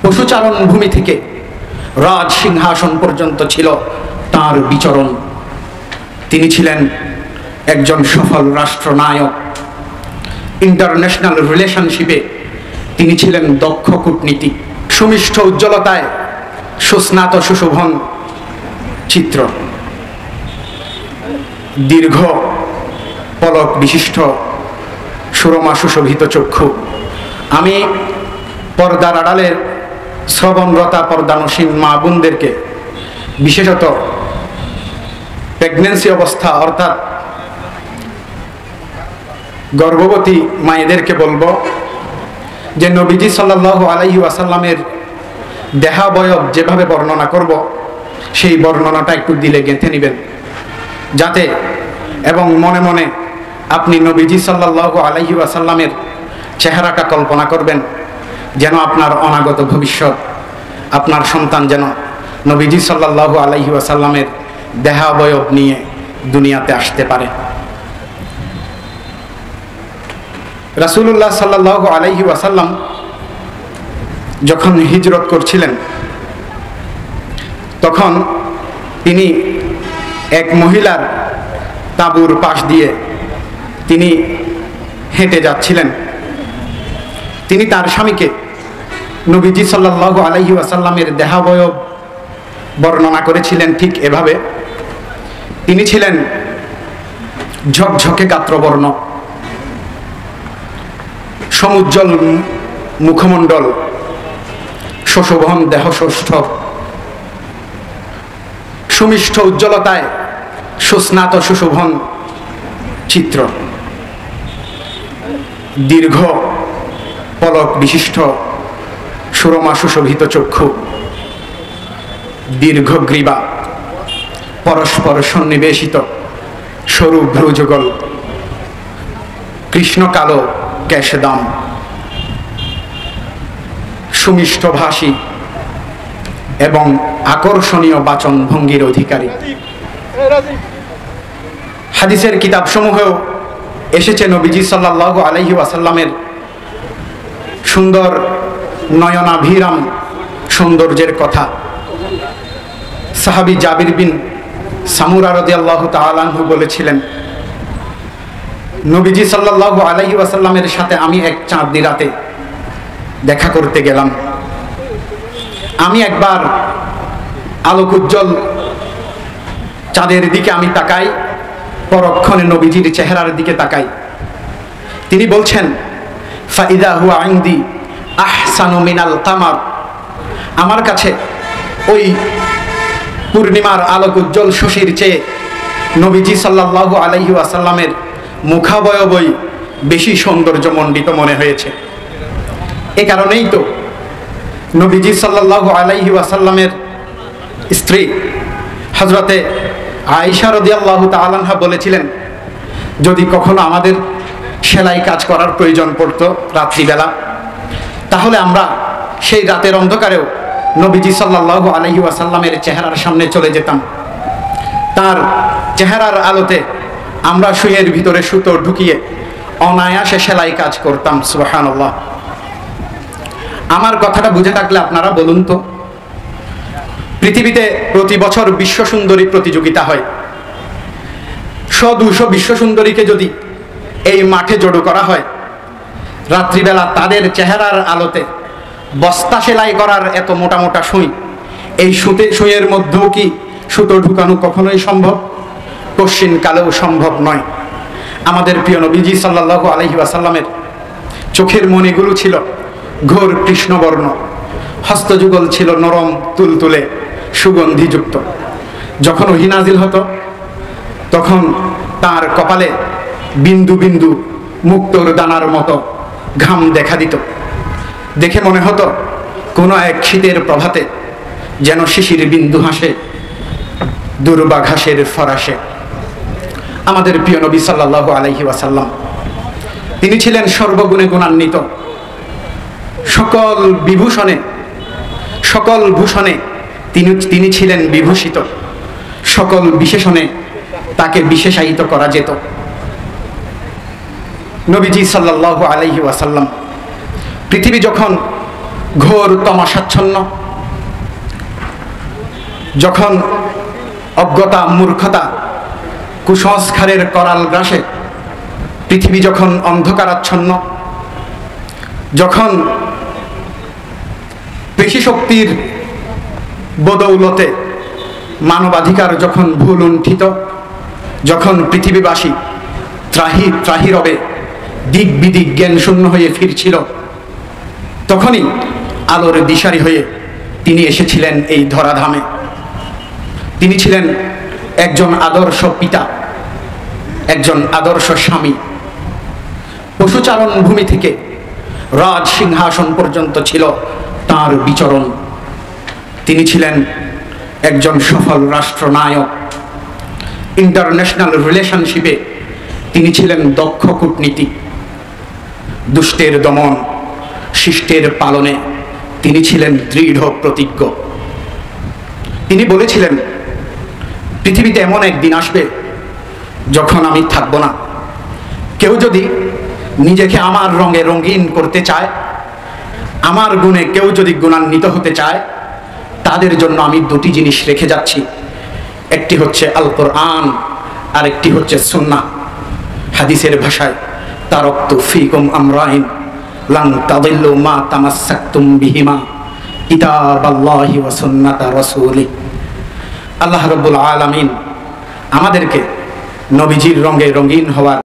পশুচারণ ভূমি থেকে রাজ সিংহাসন পর্যন্ত ছিল তার বিচরণ। তিনি ছিলেন একজন সফল রাষ্ট্রনায়ক। ইন্টারন্যাশনাল রিলেশনশিপে তিনি ছিলেন দক্ষ কূটনীতিক। সুমিষ্ঠ উজ্জ্বলতায় সুস্নাত সুশোভন চিত্র, দীর্ঘ পলক বিশিষ্ট সুরমা সুশোভিত চক্ষু। আমি পর্দার আড়ালের শ্রবণরতা পর্দানসীন মা বোনদেরকে, বিশেষত প্রেগন্যান্সি অবস্থা অর্থাৎ গর্ভবতী মায়েদেরকে বলবো যে নবীজি সাল্লাল্লাহু আলাইহি ওয়াসাল্লামের দেহাবয়ব যেভাবে বর্ণনা করব সেই বর্ণনাটা একটু দিলে গেঁথে নেবেন, যাতে এবং মনে মনে আপনি নবীজি সাল্লাল্লাহু আলাইহি ওয়াসাল্লামের চেহারাটা কল্পনা করবেন, যেন আপনার অনাগত ভবিষ্যৎ, আপনার সন্তান যেন নবীজি সাল্লাল্লাহু আলাইহি ওয়াসাল্লামের দেহাবয়ব নিয়ে দুনিয়াতে আসতে পারে। রাসূলুল্লাহ সাল্লাল্লাহু আলাইহি ওয়াসাল্লাম যখন হিজরত করছিলেন তখন তিনি এক মহিলার তাঁবুর পাশ দিয়ে তিনি হেঁটে যাচ্ছিলেন। তিনি তার স্বামীকে নবীজি সাল্লাল্লাহু আলাইহি ওয়াসাল্লামের দেহাবয়ব বর্ণনা করেছিলেন ঠিক এভাবে। তিনি ছিলেন ঝকঝকে গাত্রবর্ণ, সমুজ্জ্বল মুখমণ্ডল, সুশোভন দেহষষ্ঠ, সুমিষ্ঠ উজ্জ্বলতায় সুস্নাত সুশোভন চিত্র, দীর্ঘ পলক বিশিষ্ট সুরমা সুশোভিত চক্ষু, দীর্ঘ গ্রীবা, পরস্পর সন্নিবেশিত সরু ভ্রুযুগল, কৃষ্ণ কালো কেশদাম, সুমিষ্ট ভাষী এবং আকর্ষণীয় বাচন ভঙ্গির অধিকারী। হাদিসের কিতাবসমূহেও এসেছে নবীজি সাল্লাল্লাহু আলাইহি ওয়াসাল্লামের সুন্দর নয়নাভিরাম সৌন্দর্যের কথা। সাহাবী জাবির বিন সামুরা রাদিয়াল্লাহু তাআলা আনহু বলেছিলেন, নবীজি সাল্লাল্লাহু আলাইহি ওয়াসাল্লামের সাথে আমি এক চাঁদনি রাতে দেখা করতে গেলাম। আমি একবার আলোক উজ্জ্বল চাঁদের দিকে আমি তাকাই, পরক্ষণে নবীজির চেহারার দিকে তাকাই। তিনি বলছেন, ফাইদা হুয়া ইনদি আহসানু মিনাল কামার, আমার কাছে ওই পূর্ণিমার আলোক উজ্জ্বল শশীর চেয়ে নবীজি সাল্লাল্লাহু আলাইহি ওয়াসাল্লামের মুখাবয়বই বেশি সৌন্দর্যমণ্ডিত মনে হয়েছে। এ কারণেই তো নবীজি সাল্লাল্লাহু আলাইহি ওয়াসাল্লামের স্ত্রী হযরতে আয়েশা রাদিয়াল্লাহু তাআলা আনহা বলেছিলেন, যদি কখনো আমাদের সেলাই কাজ করার প্রয়োজন পড়তো রাত্রিবেলা, তাহলে আমরা সেই রাতের অন্ধকারেও নবীজি সাল্লাল্লাহু আলাইহি ওয়াসাল্লামের চেহারার সামনে চলে যেতাম। তার চেহারার আলোতে আমরা সুইয়ের ভিতরে সুতো ঢুকিয়ে অনায়াসে সেলাই কাজ করতাম। সুবহানাল্লাহ। আমার কথাটা বুঝে থাকলে আপনারা বলুন তো, পৃথিবীতে প্রতি বছর বিশ্ব সুন্দরী প্রতিযোগিতা হয়। 100-200 বিশ্ব সুন্দরীকে যদি এই মাঠে জড়ো করা হয়, রাত্রিবেলা তাদের চেহারার আলোতে বস্তা সেলাই করার এত মোটা মোটা সুই, এই সুইয়ের মধ্যেও কি সুতো ঢুকানো কখনোই সম্ভব? কশ্চিন কালেও সম্ভব নয়। আমাদের প্রিয় নবীজি সাল্লাল্লাহু আলাইহি ওয়াসাল্লামের চোখের মণিগুলো ছিল ঘোর কৃষ্ণবর্ণ, হস্তযুগল ছিল নরম তুলতুলে সুগন্ধিযুক্ত। যখন ওহী নাজিল হতো তখন তার কপালে বিন্দু বিন্দু মুক্তোর দানার মতো ঘাম দেখা দিত। দেখে মনে হতো কোনো এক শীতের প্রভাতে যেন শিশির বিন্দু হাসে দুর্বা ঘাসের ফরাসে। আমাদের প্রিয় নবী সাল্লাল্লাহু আলাইহি ওয়াসাল্লাম, তিনি ছিলেন সর্বগুণে গুণান্বিত, সকল বিভূষণে সকল ভূষণে তিনি ছিলেন বিভূষিত, সকল বিশেষণে তাকে বিশেষায়িত করা যেত। নবীজি সাল্লাল্লাহু আলাইহি ওয়াসাল্লাম পৃথিবী যখন ঘোর তমসাচ্ছন্ন, যখন অজ্ঞতা, মূর্খতা, কুসংস্কারের করাল গ্রাসে পৃথিবী যখন অন্ধকারাচ্ছন্ন, যখন পেশিশক্তির বদৌলতে মানবাধিকার যখন ভুল লুণ্ঠিত, যখন পৃথিবীবাসী ত্রাহি ত্রাহি রবে দিক বিদিক জ্ঞান শূন্য হয়ে ফিরছিল, তখনই আলোর দিশারি হয়ে তিনি এসেছিলেন এই ধরাধামে। তিনি ছিলেন একজন আদর্শ পিতা, একজন আদর্শ স্বামী। পশুচারণ ভূমি থেকে রাজ সিংহাসন পর্যন্ত ছিল তার বিচরণ। তিনি ছিলেন একজন সফল রাষ্ট্রনায়ক। ইন্টারন্যাশনাল রিলেশনশিপে তিনি ছিলেন দক্ষ কূটনীতিক। দুষ্টের দমন, শিষ্টের পালনে তিনি ছিলেন দৃঢ় প্রতিজ্ঞ। তিনি বলেছিলেন, পৃথিবীতে এমন একদিন আসবে যখন আমি থাকব না। কেউ যদি নিজেকে আমার রঙে রঙিন করতে চায়, আমার গুণে কেউ যদি গুণান্বিত হতে চায়, তাদের জন্য আমি দুটি জিনিস রেখে যাচ্ছি। একটি হচ্ছে আল কোরআন, আর একটি হচ্ছে সুন্নাহ। হাদিসের ভাষায় তারাকতু ফীকুম আমরাইন লান তাদিল্লু মা তামাসসাকতুম বিহিমা কিতাবাল্লাহি ওয়া সুন্নাতা রাসূলিহি। আল্লাহ রাব্বুল আলামিন আমাদেরকে নবীজির রঙে রঙিন হওয়ার